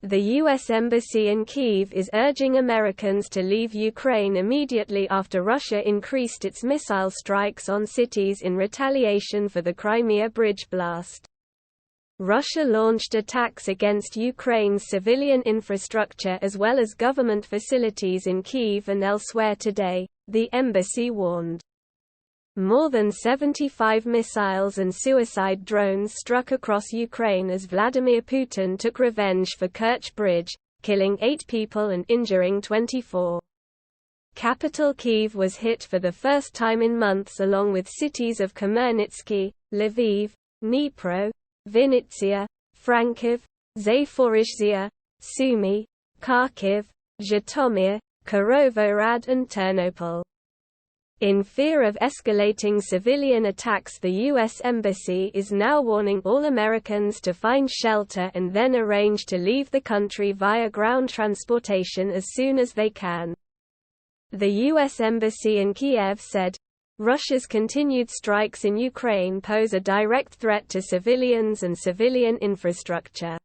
The U.S. Embassy in Kyiv is urging Americans to leave Ukraine immediately after Russia increased its missile strikes on cities in retaliation for the Crimea bridge blast. Russia launched attacks against Ukraine's civilian infrastructure as well as government facilities in Kyiv and elsewhere today, the embassy warned. More than 75 missiles and suicide drones struck across Ukraine as Vladimir Putin took revenge for Kerch Bridge, killing 8 people and injuring 24. Capital Kyiv was hit for the first time in months along with cities of Khmelnytsky, Lviv, Dnipro, Vinnytsia, Frankivsk, Zaporizhzhia, Sumy, Kharkiv, Zhytomyr, Kirovohrad and Ternopil. In fear of escalating civilian attacks, the U.S. Embassy is now warning all Americans to find shelter and then arrange to leave the country via ground transportation as soon as they can. The U.S. Embassy in Kiev said, "Russia's continued strikes in Ukraine pose a direct threat to civilians and civilian infrastructure."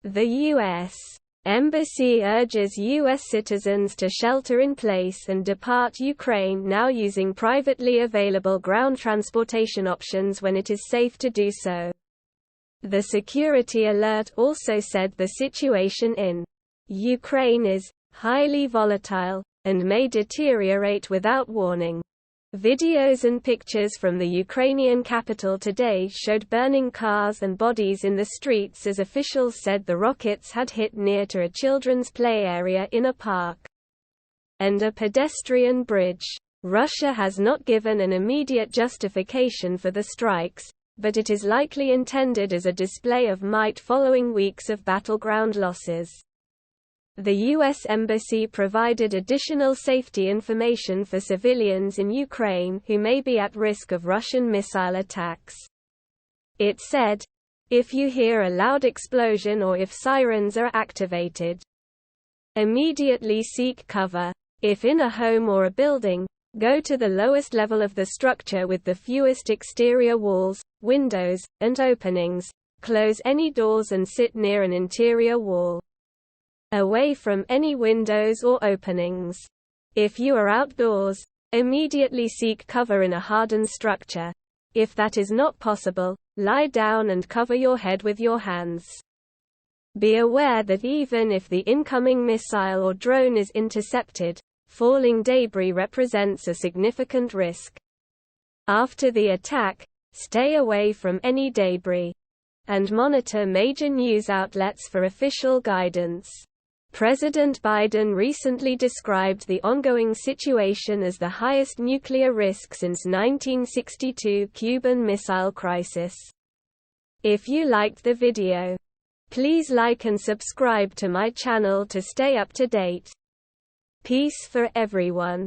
The U.S. Embassy urges U.S. citizens to shelter in place and depart Ukraine now using privately available ground transportation options when it is safe to do so. The security alert also said the situation in Ukraine is highly volatile and may deteriorate without warning. Videos and pictures from the Ukrainian capital today showed burning cars and bodies in the streets as officials said the rockets had hit near to a children's play area in a park and a pedestrian bridge. Russia has not given an immediate justification for the strikes, but it is likely intended as a display of might following weeks of battleground losses. The U.S. Embassy provided additional safety information for civilians in Ukraine who may be at risk of Russian missile attacks. It said, "If you hear a loud explosion or if sirens are activated, immediately seek cover. If in a home or a building, go to the lowest level of the structure with the fewest exterior walls, windows, and openings. Close any doors and sit near an interior wall, away from any windows or openings. If you are outdoors, immediately seek cover in a hardened structure. If that is not possible, lie down and cover your head with your hands. Be aware that even if the incoming missile or drone is intercepted, falling debris represents a significant risk. After the attack, stay away from any debris and monitor major news outlets for official guidance." President Biden recently described the ongoing situation as the highest nuclear risk since 1962 Cuban Missile Crisis. If you liked the video, please like and subscribe to my channel to stay up to date. Peace for everyone.